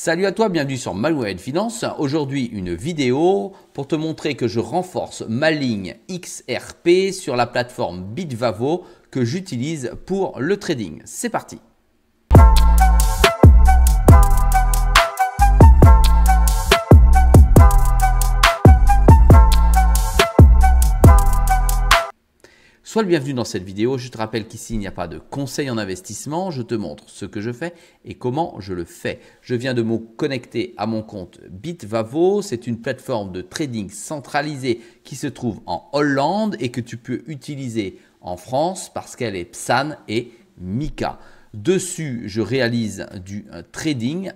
Salut à toi, bienvenue sur Malouette Finance. Aujourd'hui, une vidéo pour te montrer que je renforce ma ligne XRP sur la plateforme Bitvavo que j'utilise pour le trading. C'est parti! Sois le bienvenu dans cette vidéo. Je te rappelle qu'ici, il n'y a pas de conseil en investissement. Je te montre ce que je fais et comment je le fais. Je viens de me connecter à mon compte Bitvavo. C'est une plateforme de trading centralisée qui se trouve en Hollande et que tu peux utiliser en France parce qu'elle est PSAN et MiCA. Dessus, je réalise du trading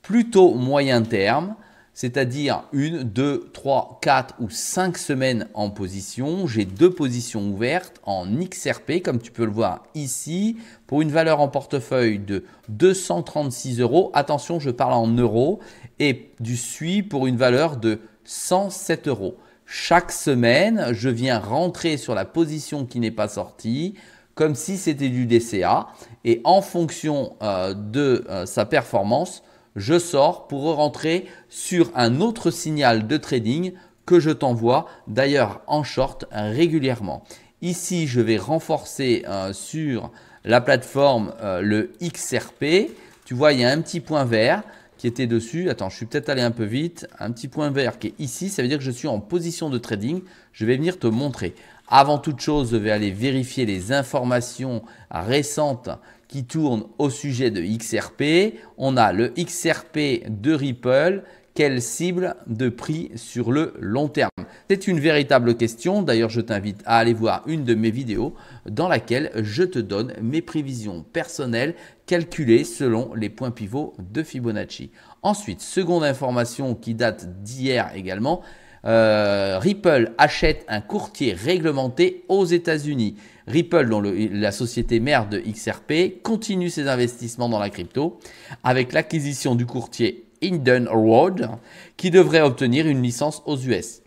plutôt moyen terme. C'est-à-dire 1, 2, 3, 4 ou 5 semaines en position. J'ai 2 positions ouvertes en XRP, comme tu peux le voir ici, pour une valeur en portefeuille de 236 €. Attention, je parle en euros. Et du SUI pour une valeur de 107 €. Chaque semaine, je viens rentrer sur la position qui n'est pas sortie, comme si c'était du DCA. Et en fonction de sa performance, je sors pour rentrer sur un autre signal de trading que je t'envoie d'ailleurs en short régulièrement. Ici, je vais renforcer sur la plateforme le XRP. Tu vois, il y a un petit point vert qui était dessus. Attends, je suis peut-être allé un peu vite. Un petit point vert qui est ici, ça veut dire que je suis en position de trading. Je vais venir te montrer. Avant toute chose, je vais aller vérifier les informations récentes qui tournent au sujet de XRP. On a le XRP de Ripple. Quelle cible de prix sur le long terme? C'est une véritable question. D'ailleurs, je t'invite à aller voir une de mes vidéos dans laquelle je te donne mes prévisions personnelles calculées selon les points pivots de Fibonacci. Ensuite, seconde information qui date d'hier également. Ripple achète un courtier réglementé aux États-Unis. Ripple, dont la société mère de XRP, continue ses investissements dans la crypto avec l'acquisition du courtier Hidden Road qui devrait obtenir une licence aux US.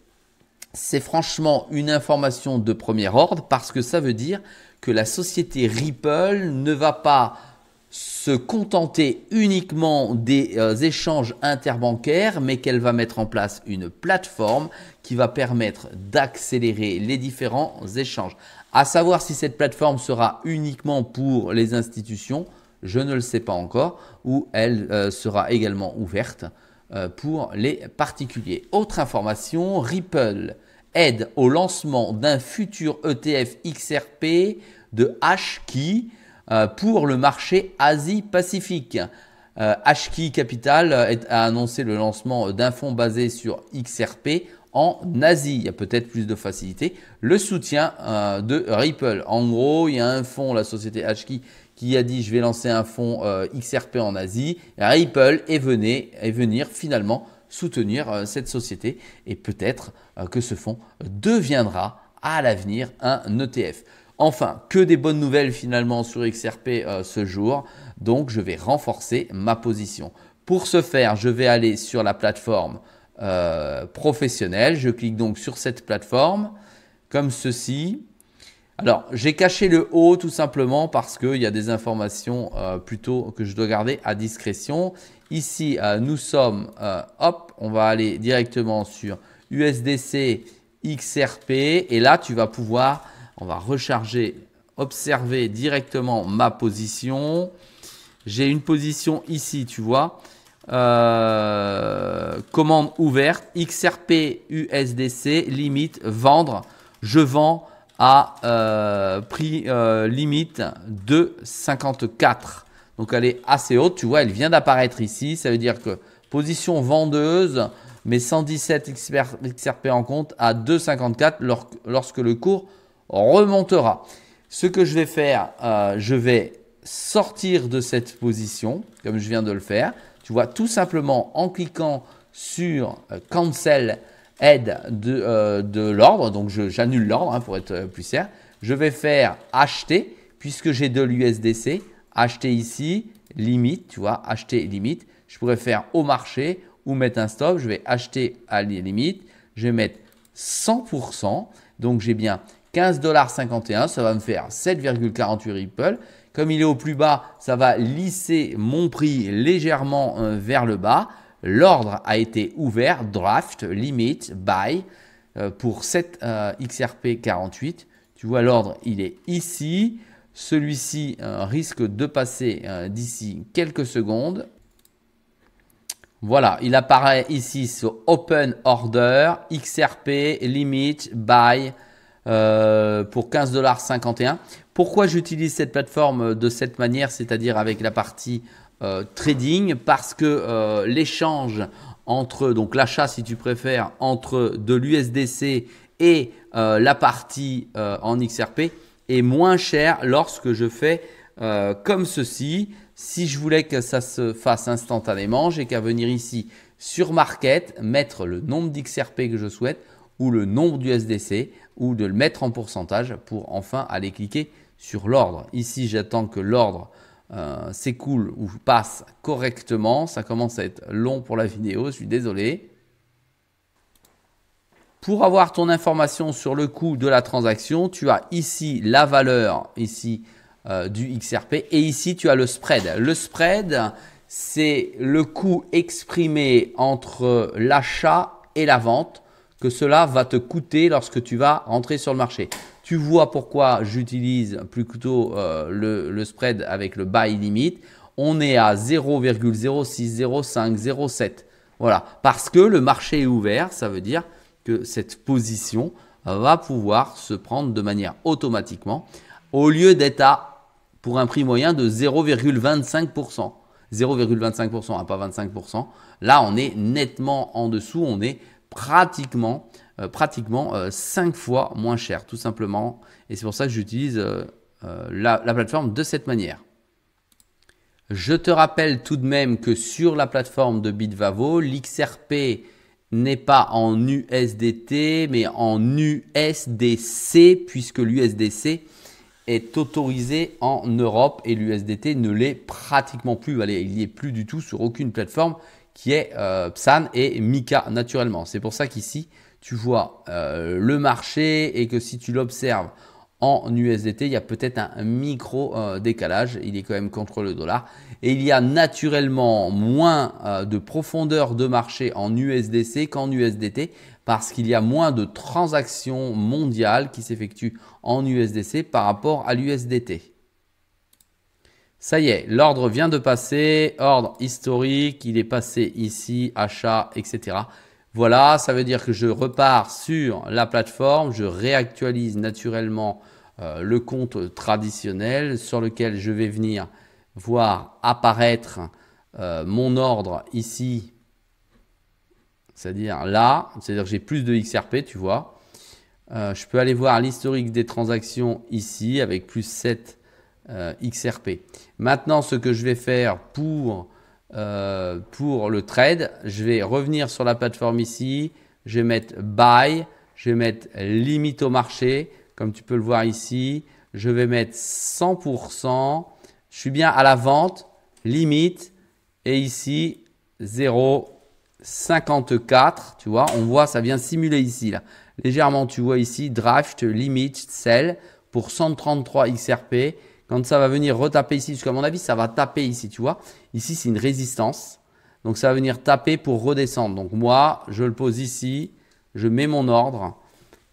C'est franchement une information de premier ordre parce que ça veut dire que la société Ripple ne va pas se contenter uniquement des échanges interbancaires, mais qu'elle va mettre en place une plateforme qui va permettre d'accélérer les différents échanges. À savoir si cette plateforme sera uniquement pour les institutions, je ne le sais pas encore, ou elle sera également ouverte pour les particuliers. Autre information, Ripple aide au lancement d'un futur ETF XRP de HKEY pour le marché Asie-Pacifique. HKEY Capital a annoncé le lancement d'un fonds basé sur XRP en Asie. Il y a peut-être plus de facilité. Le soutien de Ripple. En gros, il y a un fonds, la société HKEY, qui a dit je vais lancer un fonds XRP en Asie. Et Ripple est venir finalement soutenir cette société et peut-être que ce fonds deviendra à l'avenir un ETF. Enfin, que des bonnes nouvelles finalement sur XRP ce jour. Donc, je vais renforcer ma position. Pour ce faire, je vais aller sur la plateforme professionnelle. Je clique donc sur cette plateforme comme ceci. Alors, j'ai caché le haut tout simplement parce qu'il y a des informations plutôt que je dois garder à discrétion. Ici, nous sommes, on va aller directement sur USDC XRP et là, tu vas pouvoir, on va recharger, observer directement ma position. J'ai une position ici, tu vois, commande ouverte, XRP USDC, limite, vendre. Je vends à prix limite de 54. Donc, elle est assez haute. Tu vois, elle vient d'apparaître ici. Ça veut dire que position vendeuse, mais 117 XRP en compte à 2,54 lorsque le cours remontera. Ce que je vais faire, je vais sortir de cette position comme je viens de le faire. Tu vois, tout simplement en cliquant sur Cancel Aide de l'ordre. Donc, j'annule l'ordre pour être plus clair. Je vais faire acheter puisque j'ai de l'USDC. Acheter ici, limite, tu vois, acheter limite. Je pourrais faire au marché ou mettre un stop. Je vais acheter à la limite. Je vais mettre 100%. Donc, j'ai bien 15,51 $. Ça va me faire 7,48 Ripple Comme il est au plus bas, ça va lisser mon prix légèrement vers le bas. L'ordre a été ouvert, draft, limit, buy pour 7 XRP 48. Tu vois, l'ordre, il est ici. Celui-ci risque de passer d'ici quelques secondes. Voilà, il apparaît ici sur Open Order, XRP, Limit, Buy pour 15,51 $. Pourquoi j'utilise cette plateforme de cette manière, c'est-à-dire avec la partie trading? Parce que l'échange entre, donc l'achat si tu préfères, entre de l'USDC et la partie en XRP est moins cher lorsque je fais comme ceci. Si je voulais que ça se fasse instantanément, j'ai qu'à venir ici sur Market, mettre le nombre d'XRP que je souhaite ou le nombre d'USDC ou de le mettre en pourcentage pour enfin aller cliquer sur l'ordre. Ici, j'attends que l'ordre s'écoule ou passe correctement. Ça commence à être long pour la vidéo, je suis désolé. Pour avoir ton information sur le coût de la transaction, tu as ici la valeur ici du XRP et ici tu as le spread. Le spread, c'est le coût exprimé entre l'achat et la vente que cela va te coûter lorsque tu vas rentrer sur le marché. Tu vois pourquoi j'utilise plutôt le spread avec le buy limit. On est à 0,060507. Voilà, parce que le marché est ouvert, ça veut dire que cette position va pouvoir se prendre de manière automatiquement au lieu d'être pour un prix moyen de 0,25%. 0,25%, pas 25%. Là, on est nettement en dessous. On est pratiquement 5 fois moins cher, tout simplement. Et c'est pour ça que j'utilise la plateforme de cette manière. Je te rappelle tout de même que sur la plateforme de Bitvavo, l'XRP n'est pas en USDT, mais en USDC, puisque l'USDC est autorisé en Europe et l'USDT ne l'est pratiquement plus. Allez, il n'y est plus du tout sur aucune plateforme qui est Psan et Mika naturellement. C'est pour ça qu'ici, tu vois le marché et que si tu l'observes en USDT, il y a peut-être un micro décalage. Il est quand même contre le dollar. Et il y a naturellement moins de profondeur de marché en USDC qu'en USDT parce qu'il y a moins de transactions mondiales qui s'effectuent en USDC par rapport à l'USDT. Ça y est, l'ordre vient de passer, ordre historique, il est passé ici, achat, etc. Voilà, ça veut dire que je repars sur la plateforme, je réactualise naturellement le compte traditionnel sur lequel je vais venir voir apparaître mon ordre ici. C'est-à-dire là, c'est-à-dire que j'ai plus de XRP, tu vois. Je peux aller voir l'historique des transactions ici avec plus 7 XRP. Maintenant, ce que je vais faire pour le trade, je vais revenir sur la plateforme ici. Je vais mettre Buy, je vais mettre Limite au marché, comme tu peux le voir ici. Je vais mettre 100%. Je suis bien à la vente, limite, et ici 0,54, tu vois, on voit, ça vient simuler ici, là. Légèrement, tu vois ici, draft, limit, sell pour 133 XRP. Quand ça va venir retaper ici, parce qu'à mon avis, ça va taper ici, tu vois. Ici, c'est une résistance. Donc, ça va venir taper pour redescendre. Donc, moi, je le pose ici, je mets mon ordre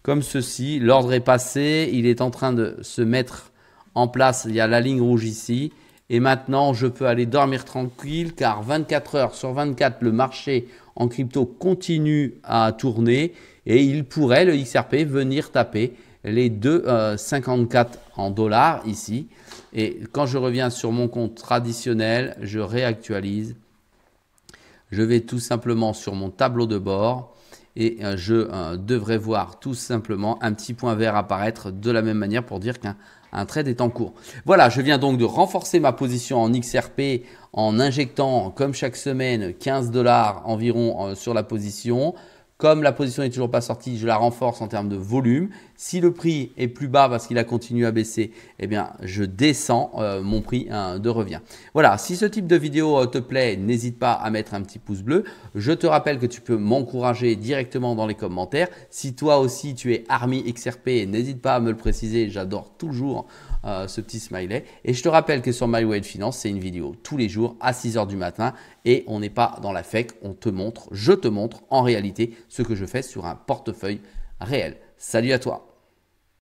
comme ceci. L'ordre est passé, il est en train de se mettre en place, il y a la ligne rouge ici. Et maintenant, je peux aller dormir tranquille car 24 heures sur 24, le marché en crypto continue à tourner et il pourrait, le XRP, venir taper les 2,54 en dollars ici. Et quand je reviens sur mon compte traditionnel, je réactualise. Je vais tout simplement sur mon tableau de bord et je devrais voir tout simplement un petit point vert apparaître de la même manière pour dire qu'un trade est en cours. Voilà, je viens donc de renforcer ma position en XRP en injectant comme chaque semaine 15 $ environ sur la position. Comme la position n'est toujours pas sortie, je la renforce en termes de volume. Si le prix est plus bas parce qu'il a continué à baisser, eh bien, je descends mon prix de revient. Voilà, si ce type de vidéo te plaît, n'hésite pas à mettre un petit pouce bleu. Je te rappelle que tu peux m'encourager directement dans les commentaires. Si toi aussi tu es Army XRP, n'hésite pas à me le préciser, j'adore toujours ce petit smiley. Et je te rappelle que sur My Way Finance, c'est une vidéo tous les jours à 6 h du matin et on n'est pas dans la fake, je te montre en réalité ce que je fais sur un portefeuille réel. Salut à toi!